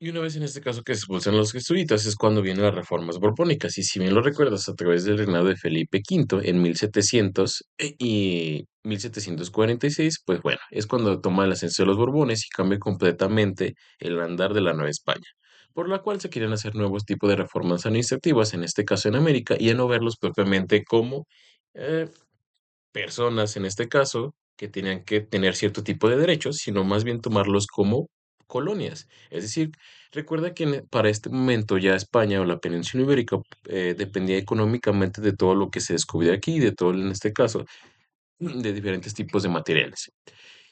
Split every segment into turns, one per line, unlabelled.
Y una vez en este caso que se expulsan los jesuitas es cuando vienen las reformas borbónicas. Y si bien lo recuerdas, a través del reinado de Felipe V en 1700 y 1746, pues bueno, es cuando toma el ascenso de los Borbones y cambia completamente el andar de la Nueva España, por la cual se quieren hacer nuevos tipos de reformas administrativas, en este caso en América, y ya no verlos propiamente como eh, personas, en este caso, que tenían que tener cierto tipo de derechos, sino más bien tomarlos como colonias. Es decir, recuerda que para este momento ya España o la península ibérica dependía económicamente de todo lo que se descubrió aquí, de todo, en este caso, de diferentes tipos de materiales.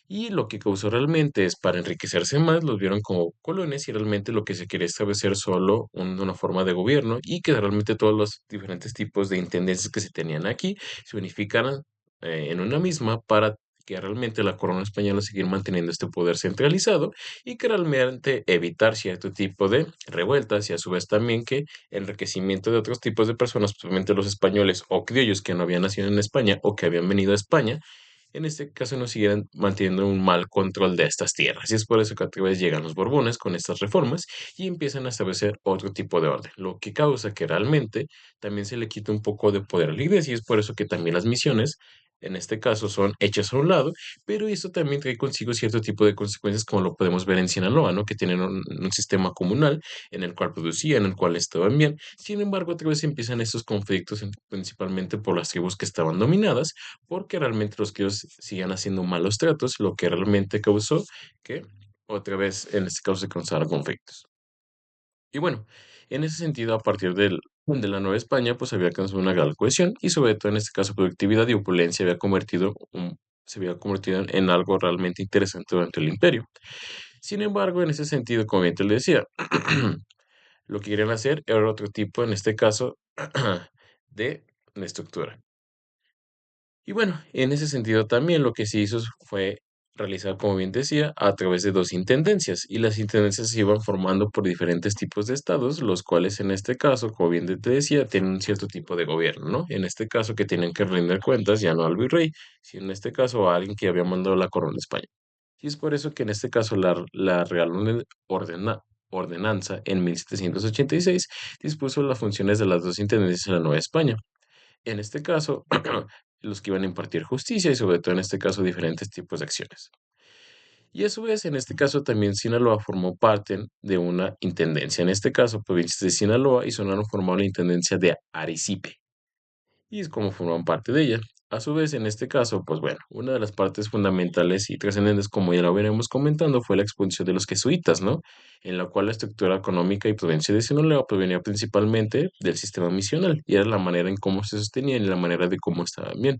Y lo que causó realmente es para enriquecerse más, los vieron como colonias y realmente lo que se quería establecer solo una forma de gobierno y que realmente todos los diferentes tipos de intendencias que se tenían aquí se unificaran en una misma para que realmente la corona española siguiera manteniendo este poder centralizado y que realmente evitar cierto tipo de revueltas y a su vez también que enriquecimiento de otros tipos de personas, principalmente los españoles o criollos que no habían nacido en España o que habían venido a España en este caso no siguieran manteniendo un mal control de estas tierras. Y es por eso que a través llegan los Borbones con estas reformas y empiezan a establecer otro tipo de orden, lo que causa que realmente también se le quita un poco de poder a la iglesia y es por eso que también las misiones, en este caso, son hechas a un lado, pero esto también trae consigo cierto tipo de consecuencias como lo podemos ver en Sinaloa, ¿no? Que tienen un sistema comunal en el cual producían, en el cual estaban bien. Sin embargo, otra vez empiezan estos conflictos principalmente por las tribus que estaban dominadas porque realmente los críos siguen haciendo malos tratos, lo que realmente causó que otra vez en este caso se causaran conflictos. Y bueno, en ese sentido, a partir de la Nueva España, pues había alcanzado una gran cohesión y sobre todo en este caso productividad y opulencia se había convertido en algo realmente interesante durante el imperio. Sin embargo, en ese sentido, como bien te lo decía, lo que querían hacer era otro tipo, en este caso, de estructura. Y bueno, en ese sentido también lo que se hizo fue realizar, como bien decía, a través de dos intendencias, y las intendencias se iban formando por diferentes tipos de estados, los cuales en este caso, como bien te decía, tienen un cierto tipo de gobierno, ¿no? En este caso que tienen que rendir cuentas ya no al virrey, sino en este caso a alguien que había mandado la corona de España. Y es por eso que en este caso la Ordenanza en 1786 dispuso las funciones de las dos intendencias en la Nueva España. En este caso, los que iban a impartir justicia y sobre todo en este caso diferentes tipos de acciones. Y a su vez, en este caso también Sinaloa formó parte de una intendencia, en este caso provincias de Sinaloa y Sonora formaron la intendencia de Aricipe y es como forman parte de ella. A su vez, en este caso, pues bueno, una de las partes fundamentales y trascendentes, como ya lo veremos comentando, fue la expulsión de los jesuitas, ¿no? En la cual la estructura económica y prudencia de Sinaloa provenía principalmente del sistema misional y era la manera en cómo se sostenían y la manera de cómo estaban bien.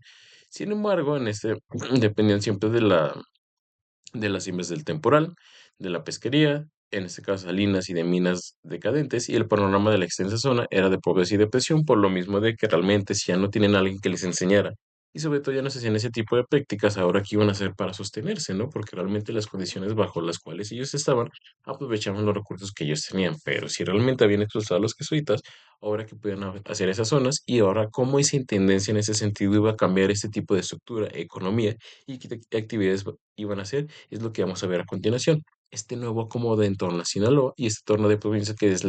Sin embargo, en este dependían siempre de las siembras del temporal, de la pesquería, en este caso salinas y de minas decadentes, y el panorama de la extensa zona era de pobreza y depresión, por lo mismo de que realmente si ya no tienen a alguien que les enseñara, y sobre todo ya no se hacían ese tipo de prácticas, ahora qué iban a hacer para sostenerse, ¿no? Porque realmente las condiciones bajo las cuales ellos estaban aprovechaban los recursos que ellos tenían, pero si realmente habían expulsado a los jesuitas, ahora que podían hacer esas zonas, y ahora cómo esa intendencia en ese sentido iba a cambiar este tipo de estructura, economía y qué actividades iban a hacer es lo que vamos a ver a continuación. Este nuevo acomodo en torno a Sinaloa y este torno de provincia que es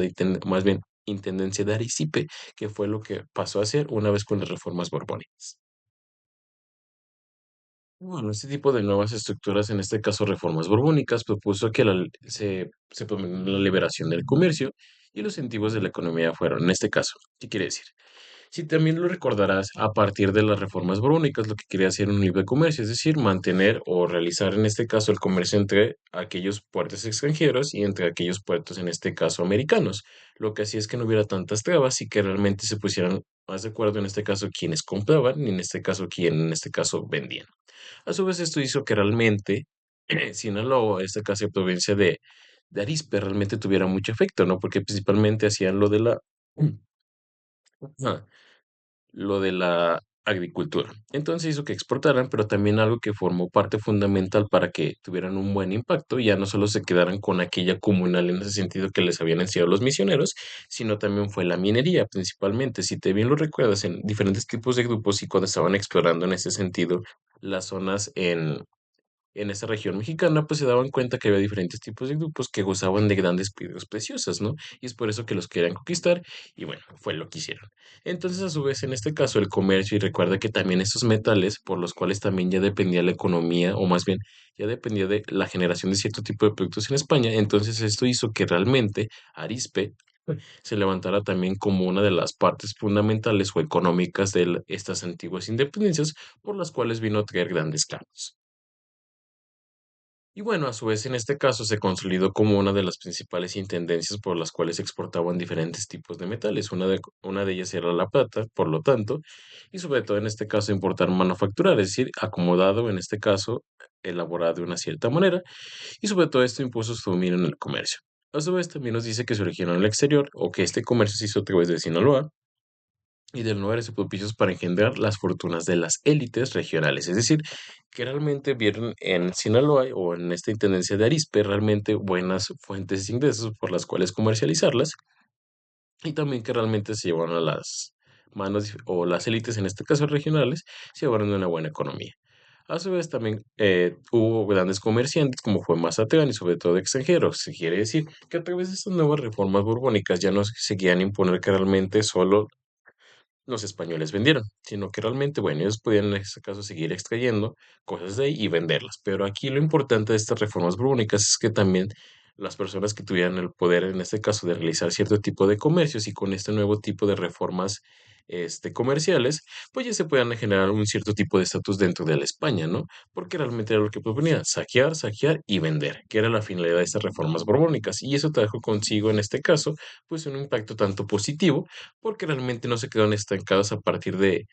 más bien Intendencia de Aricipe, que fue lo que pasó a ser una vez con las reformas borbónicas. Bueno, este tipo de nuevas estructuras, en este caso reformas borbónicas, propuso que se promulgara la liberación del comercio y los incentivos de la economía fueron, en este caso, ¿qué quiere decir? Si también lo recordarás, a partir de las reformas borbónicas, lo que quería hacer un libre comercio, es decir, mantener o realizar en este caso el comercio entre aquellos puertos extranjeros y entre aquellos puertos, en este caso americanos. Lo que hacía es que no hubiera tantas trabas y que realmente se pusieran más de acuerdo, en este caso, quienes compraban y en este caso, quien en este caso vendían. A su vez, esto hizo que realmente Sinaloa, esta casi provincia de Arizpe, realmente tuviera mucho efecto, ¿no? Porque principalmente hacían ajá, lo de la agricultura. Entonces hizo que exportaran, pero también algo que formó parte fundamental para que tuvieran un buen impacto, ya no solo se quedaran con aquella comunal en ese sentido que les habían enseñado los misioneros, sino también fue la minería, principalmente. Si te bien lo recuerdas, en diferentes tipos de grupos y cuando estaban explorando en ese sentido las zonas en esa región mexicana, pues se daban cuenta que había diferentes tipos de grupos que gozaban de grandes piedras preciosas, ¿no? Y es por eso que los querían conquistar y bueno, fue lo que hicieron. Entonces, a su vez, en este caso, el comercio, y recuerda que también esos metales, por los cuales también ya dependía la economía, o más bien, ya dependía de la generación de cierto tipo de productos en España, entonces esto hizo que realmente Arispe se levantara también como una de las partes fundamentales o económicas de estas antiguas independencias, por las cuales vino a traer grandes cambios. Y bueno, a su vez, en este caso se consolidó como una de las principales intendencias por las cuales se exportaban diferentes tipos de metales. Una de ellas era la plata, por lo tanto, y sobre todo en este caso importar manufacturar, es decir, acomodado, en este caso, elaborado de una cierta manera, y sobre todo esto impuso su dominio en el comercio. A su vez, también nos dice que se originó en el exterior o que este comercio se hizo a través de Sinaloa, y de lugares propicios para engendrar las fortunas de las élites regionales. Es decir, que realmente vieron en Sinaloa o en esta intendencia de Arizpe realmente buenas fuentes de ingresos por las cuales comercializarlas y también que realmente se llevaron a las manos o las élites, en este caso regionales, se llevaron una buena economía. A su vez, también hubo grandes comerciantes, como fue Mazatlán, y sobre todo extranjeros. Se quiere decir que a través de estas nuevas reformas borbónicas ya no se seguían a imponer que realmente solo los españoles vendieron, sino que realmente, bueno, ellos podían en este caso seguir extrayendo cosas de ahí y venderlas. Pero aquí lo importante de estas reformas borbónicas es que también las personas que tuvieran el poder, en este caso, de realizar cierto tipo de comercios y con este nuevo tipo de reformas comerciales, pues ya se puedan generar un cierto tipo de estatus dentro de la España, ¿no? Porque realmente era lo que proponía, saquear, saquear y vender, que era la finalidad de estas reformas borbónicas. Y eso trajo consigo, en este caso, pues un impacto tanto positivo porque realmente no se quedaron estancados a partir de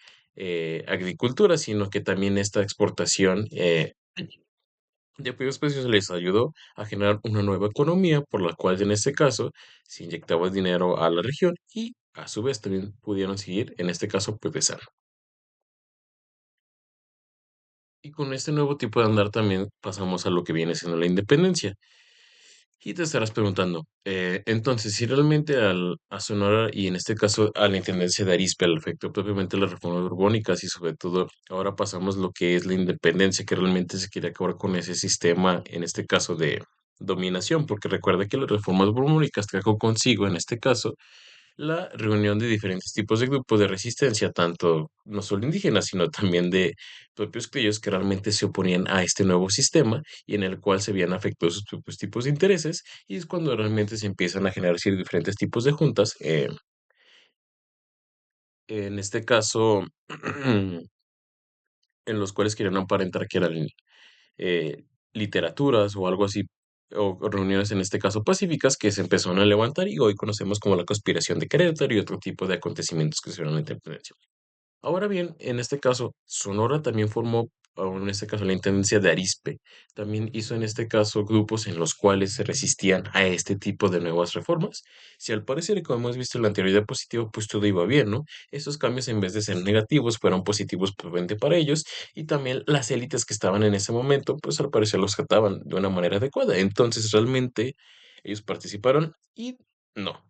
agricultura, sino que también esta exportación de primeros precios les ayudó a generar una nueva economía, por la cual en este caso se inyectaba dinero a la región y a su vez también pudieron seguir, en este caso, progresando. Y con este nuevo tipo de andar también pasamos a lo que viene siendo la independencia. Y te estarás preguntando, entonces, si realmente a Sonora y en este caso a la intendencia de Arizpe le afectó propiamente las reformas borbónicas y sobre todo ahora pasamos lo que es la independencia, que realmente se quiere acabar con ese sistema, en este caso de dominación, porque recuerda que las reformas borbónicas trajo consigo, en este caso, la reunión de diferentes tipos de grupos de resistencia, tanto no solo indígenas, sino también de propios criollos que realmente se oponían a este nuevo sistema y en el cual se veían afectados sus propios tipos de intereses, y es cuando realmente se empiezan a generar diferentes tipos de juntas, en este caso, en los cuales querían aparentar que eran eh, literaturas o algo así, o reuniones en este caso pacíficas que se empezaron a levantar y hoy conocemos como la conspiración de Querétaro y otro tipo de acontecimientos que se dieron en la independencia. Ahora bien, en este caso, Sonora también formó, o en este caso, la Intendencia de Arizpe. También hizo en este caso grupos en los cuales se resistían a este tipo de nuevas reformas. Si al parecer, y como hemos visto en la anterior diapositiva, pues todo iba bien, ¿no? Estos cambios, en vez de ser negativos, fueron positivos probablemente para ellos y también las élites que estaban en ese momento, pues al parecer los trataban de una manera adecuada. Entonces, realmente, ellos participaron y no.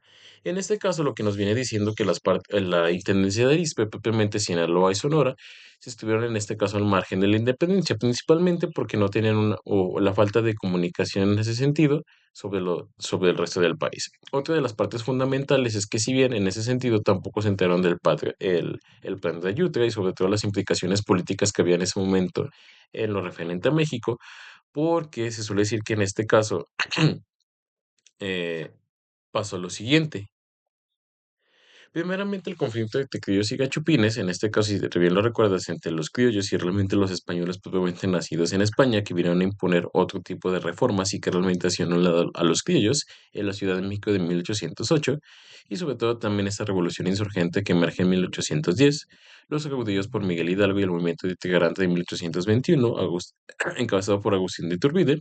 En este caso, lo que nos viene diciendo que la Intendencia de Arizpe, propiamente Sinaloa y Sonora, se estuvieron en este caso al margen de la independencia, principalmente porque no tenían o la falta de comunicación en ese sentido sobre el resto del país. Otra de las partes fundamentales es que si bien en ese sentido tampoco se enteraron el plan de Ayutla y sobre todo las implicaciones políticas que había en ese momento en lo referente a México, porque se suele decir que en este caso eh, pasó lo siguiente. Primeramente, el conflicto entre criollos y gachupines, en este caso, si bien lo recuerdas, entre los criollos y realmente los españoles propiamente nacidos en España, que vinieron a imponer otro tipo de reformas y que realmente hacían un lado a los criollos en la Ciudad de México de 1808, y sobre todo también esta revolución insurgente que emerge en 1810, los caudillos por Miguel Hidalgo y el movimiento de Itigarante de 1821, encabezado por Agustín de Iturbide,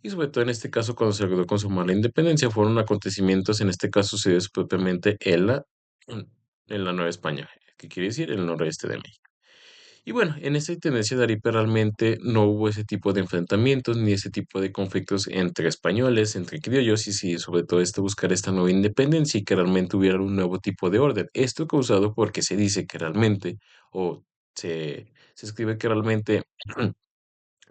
y sobre todo en este caso cuando se logró consumar la independencia fueron acontecimientos, en este caso sucedidos propiamente en la Nueva España, que quiere decir el noroeste de México. Y bueno, en esta tendencia de Aripe realmente no hubo ese tipo de enfrentamientos ni ese tipo de conflictos entre españoles, entre criollos y sí, sobre todo buscar esta nueva independencia y que realmente hubiera un nuevo tipo de orden. Esto causado porque se dice que realmente, o se escribe que realmente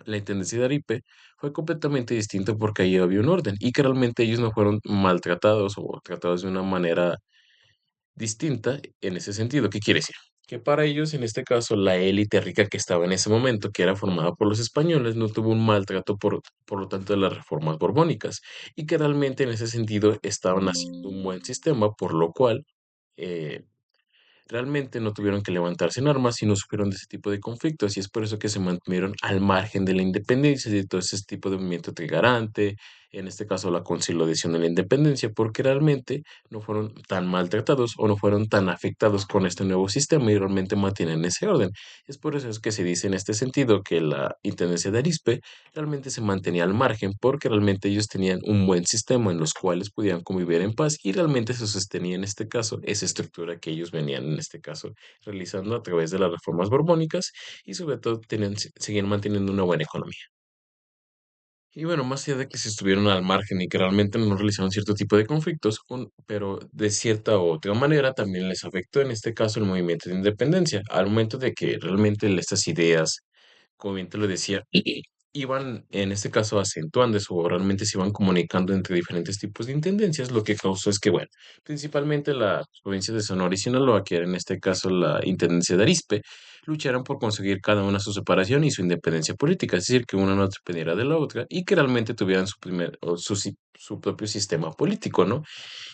La intendencia de Aripe fue completamente distinta porque ahí había un orden y que realmente ellos no fueron maltratados o tratados de una manera distinta en ese sentido. ¿Qué quiere decir? Que para ellos, en este caso, la élite rica que estaba en ese momento, que era formada por los españoles, no tuvo un maltrato por lo tanto de las reformas borbónicas y que realmente en ese sentido estaban haciendo un buen sistema, por lo cual eh, realmente no tuvieron que levantarse en armas y no supieron de ese tipo de conflictos y es por eso que se mantuvieron al margen de la independencia y de todo ese tipo de movimiento trigarante, en este caso la consolidación de la independencia, porque realmente no fueron tan maltratados o no fueron tan afectados con este nuevo sistema y realmente mantienen ese orden. Es por eso es que se dice en este sentido que la intendencia de Arispe realmente se mantenía al margen porque realmente ellos tenían un buen sistema en los cuales podían convivir en paz y realmente se sostenía en este caso esa estructura que ellos venían en este caso realizando a través de las reformas borbónicas y sobre todo tenían, seguían manteniendo una buena economía. Y bueno, más allá de que se estuvieron al margen y que realmente no realizaron cierto tipo de conflictos, pero de cierta u otra manera también les afectó en este caso el movimiento de independencia, al momento de que realmente estas ideas como bien te lo decía, iban, en este caso, acentuándose o realmente se iban comunicando entre diferentes tipos de intendencias, lo que causó es que, bueno, principalmente las provincias de Sonora y Sinaloa, que era en este caso la intendencia de Arizpe, lucharon por conseguir cada una su separación y su independencia política, es decir, que una no dependiera de la otra y que realmente tuvieran su primer o su propio sistema político, ¿no?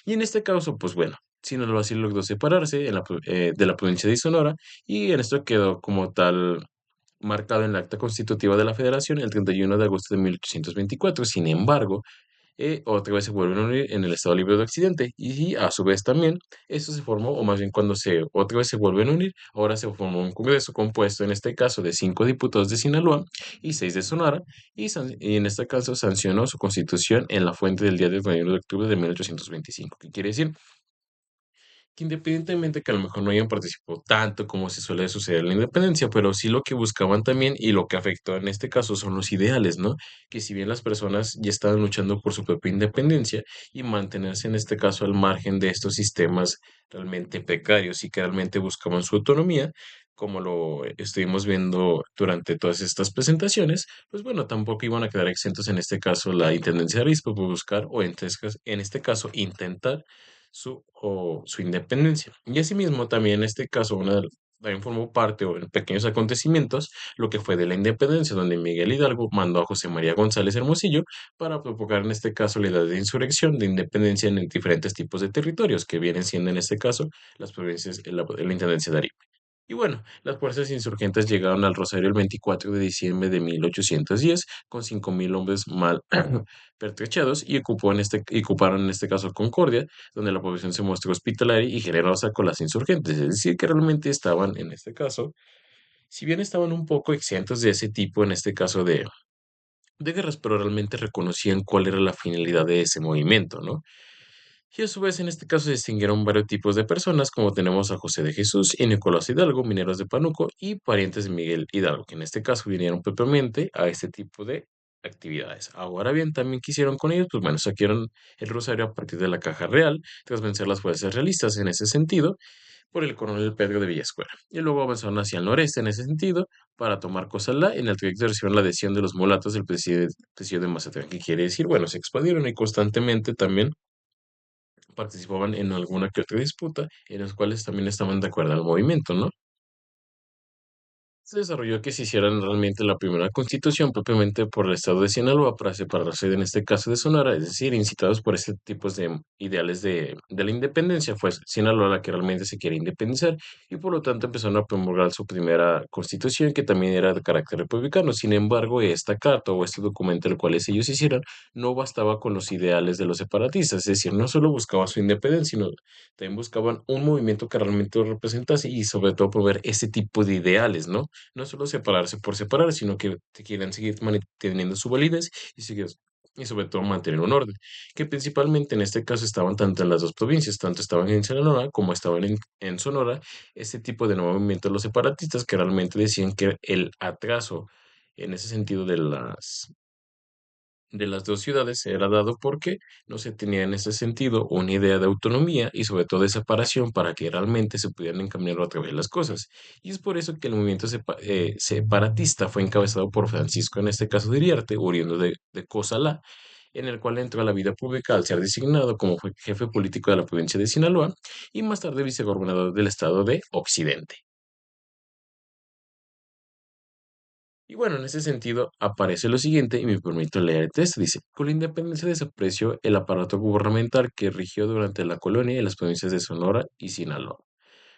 Y en este caso, pues bueno, Sinaloa sí logró separarse de la provincia de Sonora y en esto quedó como tal marcado en la Acta Constitutiva de la Federación el 31 de agosto de 1824. Sin embargo, otra vez se vuelven a unir en el Estado Libre de Occidente y a su vez también esto se formó, o más bien cuando otra vez se vuelven a unir, ahora se formó un Congreso compuesto en este caso de 5 diputados de Sinaloa y 6 de Sonora y en este caso sancionó su constitución en la fuente del día del 31 de octubre de 1825. ¿Qué quiere decir? Que independientemente que a lo mejor no hayan participado tanto como se suele suceder en la independencia, pero sí lo que buscaban también y lo que afectó en este caso son los ideales, ¿no? Que si bien las personas ya estaban luchando por su propia independencia y mantenerse en este caso al margen de estos sistemas realmente precarios y que realmente buscaban su autonomía, como lo estuvimos viendo durante todas estas presentaciones, pues bueno, tampoco iban a quedar exentos en este caso la Intendencia de Arizpe por buscar o en este caso intentar su independencia. Y asimismo, también en este caso, también formó parte o en pequeños acontecimientos lo que fue de la independencia, donde Miguel Hidalgo mandó a José María González Hermosillo para provocar en este caso la idea de insurrección, de independencia en diferentes tipos de territorios, que vienen siendo en este caso las provincias, la intendencia de Arica. Y bueno, las fuerzas insurgentes llegaron al Rosario el 24 de diciembre de 1810 con 5.000 hombres mal pertrechados y y ocuparon en este caso Concordia, donde la población se mostró hospitalaria y generosa con las insurgentes. Es decir, que realmente estaban en este caso, si bien estaban un poco exentos de ese tipo, en este caso de guerras, pero realmente reconocían cuál era la finalidad de ese movimiento, ¿no? Y a su vez, en este caso, se distinguieron varios tipos de personas, como tenemos a José de Jesús y Nicolás Hidalgo, mineros de Panuco, y parientes de Miguel Hidalgo, que en este caso vinieron propiamente a este tipo de actividades. Ahora bien, también quisieron con ellos, pues bueno, saquearon el Rosario a partir de la Caja Real, tras vencer las fuerzas realistas en ese sentido, por el coronel Pedro de Villascuera. Y luego avanzaron hacia el noreste en ese sentido, para tomar Cozalá. En el trayecto recibieron la adhesión de los mulatos del presidio de Mazatlán, que quiere decir, bueno, se expandieron y constantemente también participaban en alguna que otra disputa, en los cuales también estaban de acuerdo al movimiento, ¿no? Se desarrolló que se hicieran realmente la primera constitución propiamente por el estado de Sinaloa para separarse en este caso de Sonora, es decir, incitados por este tipo de ideales de la independencia, fue Sinaloa la que realmente se quiere independizar y por lo tanto empezaron a promulgar su primera constitución que también era de carácter republicano. Sin embargo, esta carta o este documento el cual ellos hicieron no bastaba con los ideales de los separatistas, es decir, no solo buscaba su independencia, sino también buscaban un movimiento que realmente lo representase y sobre todo promover ese tipo de ideales, ¿no? No solo separarse por separar, sino que te quieren seguir manteniendo su validez y sobre todo mantener un orden, que principalmente en este caso estaban tanto en las dos provincias, tanto estaban en Sinaloa como estaban en Sonora, este tipo de nuevo movimiento de los separatistas que realmente decían que el atraso en ese sentido de las dos ciudades era dado porque no se tenía en ese sentido una idea de autonomía y sobre todo de separación para que realmente se pudieran encaminar otra vez las cosas. Y es por eso que el movimiento separatista fue encabezado por Francisco, en este caso de Iriarte, oriundo de Cozalá, en el cual entró a la vida pública al ser designado como jefe político de la provincia de Sinaloa y más tarde vicegobernador del estado de Occidente. Y bueno, en ese sentido aparece lo siguiente y me permito leer el texto. Dice, con la independencia desapareció el aparato gubernamental que rigió durante la colonia en las provincias de Sonora y Sinaloa.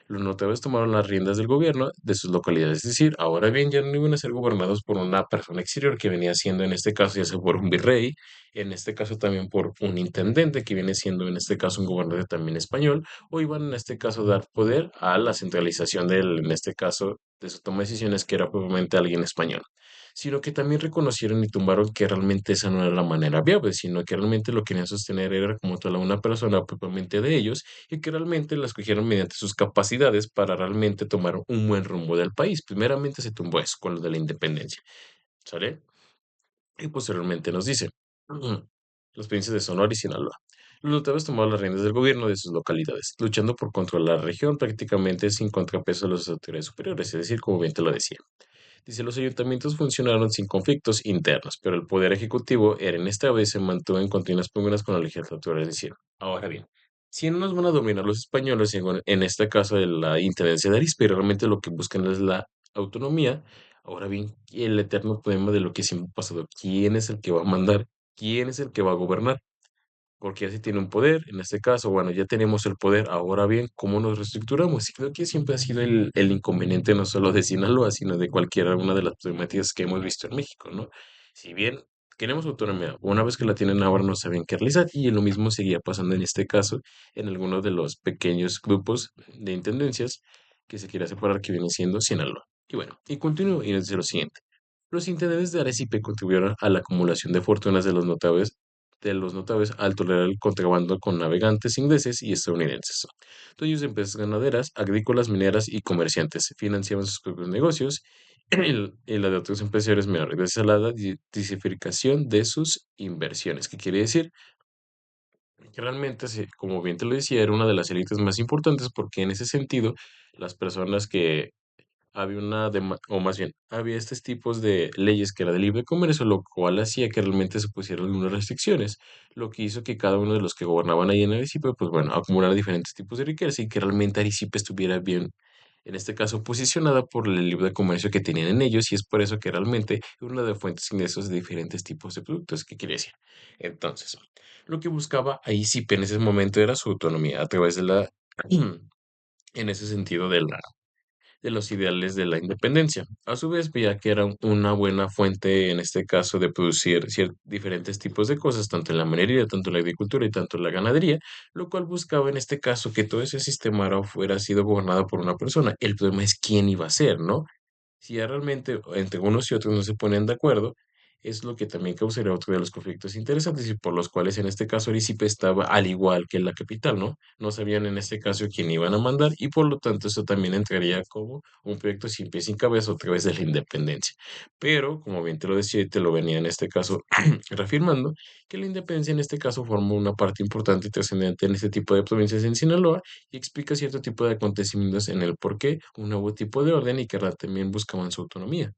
Los notables tomaron las riendas del gobierno de sus localidades, es decir, ahora bien ya no iban a ser gobernados por una persona exterior que venía siendo en este caso ya sea por un virrey, en este caso también por un intendente que viene siendo en este caso un gobernador también español, o iban en este caso a dar poder a la centralización del, en este caso, de su toma de decisiones que era propiamente alguien español, sino que también reconocieron y tumbaron que realmente esa no era la manera viable, sino que realmente lo querían sostener era como toda una persona propiamente de ellos y que realmente la escogieron mediante sus capacidades para realmente tomar un buen rumbo del país. Primeramente se tumbó eso con lo de la independencia, ¿sale? Y posteriormente nos dice, los provincias de Sonora y Sinaloa. Los notables tomaron las riendas del gobierno de sus localidades, luchando por controlar la región prácticamente sin contrapeso de las autoridades superiores, es decir, como bien te lo decía. Dice, los ayuntamientos funcionaron sin conflictos internos, pero el poder ejecutivo era inestable y se mantuvo en continuas pugnas con la legislatura. Es decir, ahora bien, si no nos van a dominar los españoles, en este caso de la intendencia de Arizpe, realmente lo que buscan es la autonomía. Ahora bien, el eterno problema de lo que siempre ha pasado, ¿quién es el que va a mandar? ¿Quién es el que va a gobernar? Porque ya se tiene un poder, en este caso, bueno, ya tenemos el poder, ahora bien, ¿cómo nos reestructuramos? Y creo que siempre ha sido el inconveniente no solo de Sinaloa, sino de cualquiera una de las problemáticas que hemos visto en México, ¿no? Si bien queremos autonomía, una vez que la tienen ahora no saben qué realizar, y lo mismo seguía pasando en este caso en algunos de los pequeños grupos de intendencias que se quiere separar, que viene siendo Sinaloa. Y bueno, y continúo y nos dice lo siguiente. Los intendentes de Arecipe contribuyeron a la acumulación de fortunas de los notables al tolerar el contrabando con navegantes ingleses y estadounidenses. Dueños de empresas ganaderas, agrícolas, mineras y comerciantes financiaban sus propios negocios y la de otros empresarios menores, gracias a la diversificación de sus inversiones. ¿Qué quiere decir? Que realmente, como bien te lo decía, era una de las élites más importantes porque en ese sentido, las personas que había o más bien, había estos tipos de leyes que era de libre comercio, lo cual hacía que realmente se pusieran algunas restricciones, lo que hizo que cada uno de los que gobernaban ahí en Arecipe, pues bueno, acumulara diferentes tipos de riqueza y que realmente Arecipe estuviera bien, en este caso, posicionada por el libre comercio que tenían en ellos, y es por eso que realmente es una de las fuentes de ingresos de diferentes tipos de productos. ¿Qué quiere decir? Entonces, lo que buscaba Arecipe en ese momento era su autonomía a través de en ese sentido, de los ideales de la independencia. A su vez, veía que era una buena fuente, en este caso, de producir diferentes tipos de cosas, tanto en la minería, tanto en la agricultura y tanto en la ganadería, lo cual buscaba en este caso que todo ese sistema ahora fuera sido gobernado por una persona. El problema es quién iba a ser, ¿no? Si ya realmente entre unos y otros no se ponen de acuerdo, es lo que también causaría otro de los conflictos interesantes y por los cuales en este caso Arizpe estaba al igual que la capital, ¿no? No sabían en este caso quién iban a mandar y por lo tanto eso también entraría como un proyecto sin pies sin cabeza otra vez de la independencia. Pero, como bien te lo decía y te lo venía en este caso reafirmando, que la independencia en este caso forma una parte importante y trascendente en este tipo de provincias en Sinaloa y explica cierto tipo de acontecimientos en el por qué un nuevo tipo de orden y que ahora también buscaban su autonomía.